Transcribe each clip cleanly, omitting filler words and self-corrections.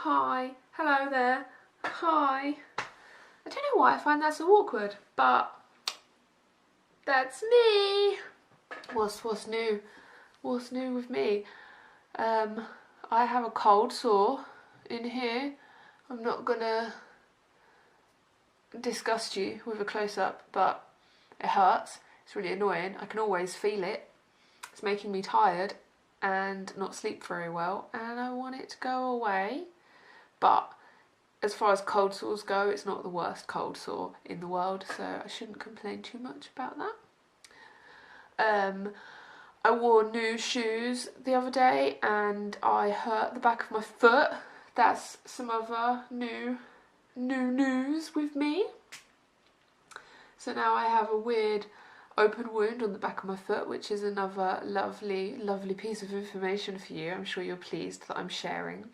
Hi, hello there, hi. I don't know why I find that so awkward, but that's me. What's new? What's new with me? I have a cold sore in here. I'm not gonna disgust you with a close-up, but it hurts. It's really annoying. I can always feel it. It's making me tired and not sleep very well, and I want it to go away. But as far as cold sores go, it's not the worst cold sore in the world, so I shouldn't complain too much about that. I wore new shoes the other day and I hurt the back of my foot. That's some other new news with me. So now I have a weird open wound on the back of my foot, which is another lovely piece of information for you. I'm sure you're pleased that I'm sharing.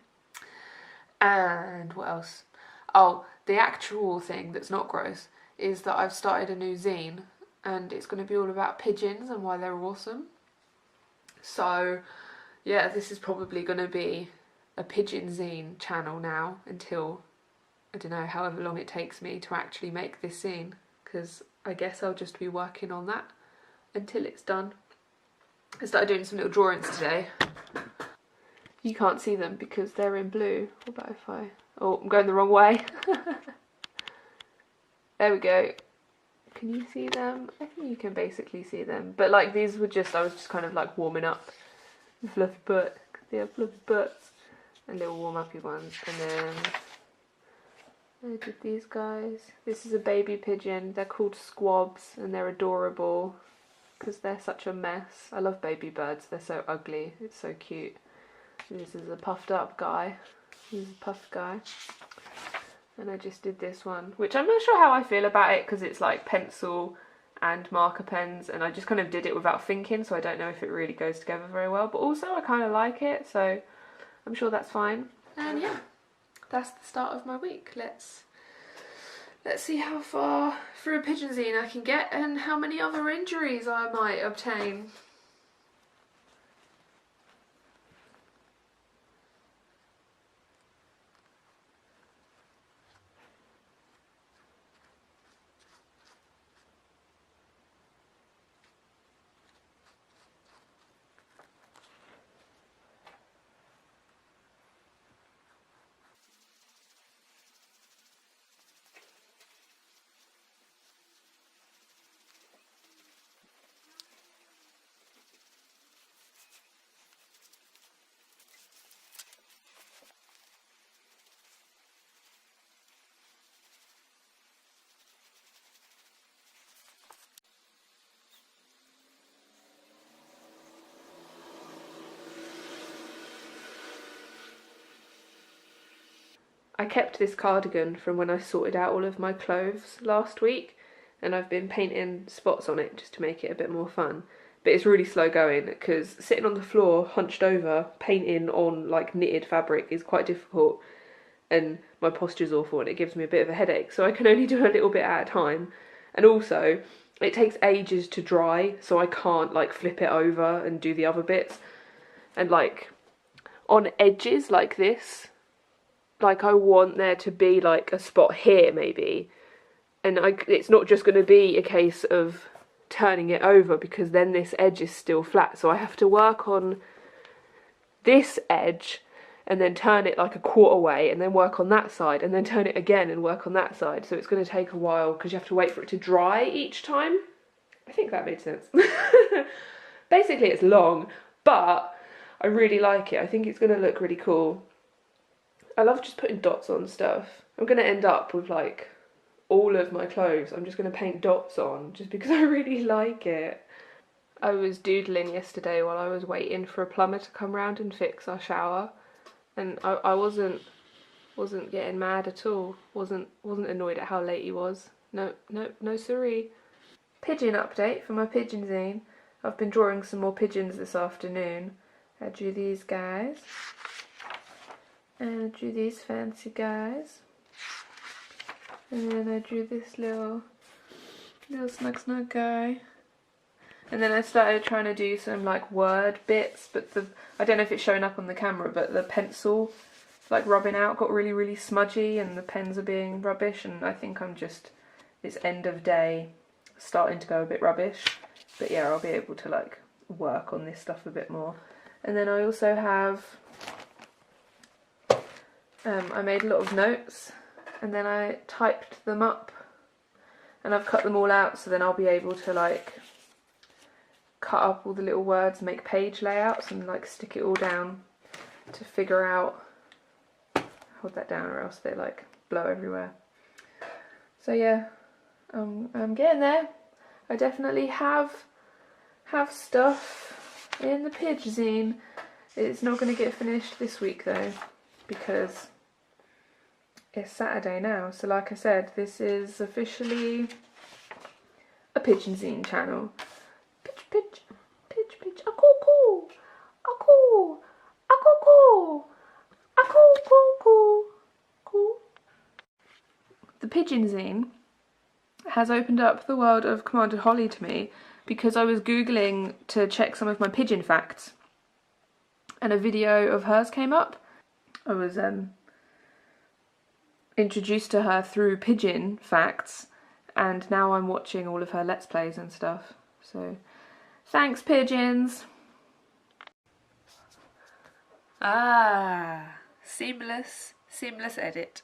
And what else? Oh, the actual thing that's not gross is that I've started a new zine, and it's going to be all about pigeons and why they're awesome. So yeah, this is probably going to be a pigeon zine channel now until, I don't know, however long it takes me to actually make this zine, because I guess I'll just be working on that until it's done. I started doing some little drawings today. You can't see them because they're in blue. What about if I... Oh, I'm going the wrong way. There we go. Can you see them? I think you can basically see them. But like these were just, I was just kind of like warming up the fluffy butt. They have fluffy butts. And little warm-uppy ones. And then I did these guys. This is a baby pigeon. They're called squabs and they're adorable because they're such a mess. I love baby birds. They're so ugly. It's so cute. This is a puffed up guy. This is a puffed guy. And I just did this one, which I'm not sure how I feel about it because it's like pencil and marker pens, and I just kind of did it without thinking, so I don't know if it really goes together very well, but also I kind of like it, so I'm sure that's fine. And yeah, that's the start of my week. Let's see how far through a pigeon zine I can get and how many other injuries I might obtain. I kept this cardigan from when I sorted out all of my clothes last week, and I've been painting spots on it just to make it a bit more fun. But it's really slow going because sitting on the floor hunched over painting on like knitted fabric is quite difficult, and my posture's awful and it gives me a bit of a headache, so I can only do a little bit at a time. And also it takes ages to dry, so I can't like flip it over and do the other bits. And like on edges like this, like I want there to be like a spot here maybe, and it's not just going to be a case of turning it over because then this edge is still flat, so I have to work on this edge and then turn it like a quarter way and then work on that side and then turn it again and work on that side, so it's going to take a while because you have to wait for it to dry each time. I think that made sense. Basically it's long, but I really like it. I think it's going to look really cool. I love just putting dots on stuff. I'm going to end up with like all of my clothes I'm just going to paint dots on just because I really like it. I was doodling yesterday while I was waiting for a plumber to come round and fix our shower, and I wasn't getting mad at all. Wasn't annoyed at how late he was. No siree. Pigeon update for my pigeon zine. I've been drawing some more pigeons this afternoon. I drew these guys. And I drew these fancy guys. And then I drew this little snug guy. And then I started trying to do some like word bits, but I don't know if it's showing up on the camera, but the pencil like rubbing out got really smudgy and the pens are being rubbish, and I think it's end of day starting to go a bit rubbish. But yeah, I'll be able to like work on this stuff a bit more. And then I also have, I made a lot of notes and then I typed them up and I've cut them all out, so then I'll be able to like cut up all the little words, make page layouts and like stick it all down to figure out, hold that down or else they like blow everywhere. So yeah, I'm getting there. I definitely have stuff in the Pidge zine. It's not going to get finished this week though, because it's Saturday now. So like I said, this is officially a pigeon zine channel. Pitch, a coo, a coo, a coo, a coo. The pigeon zine has opened up the world of Commander Holly to me because I was Googling to check some of my pigeon facts and a video of hers came up. I was introduced to her through pigeon facts, and now I'm watching all of her Let's Plays and stuff. So thanks, pigeons. Seamless edit.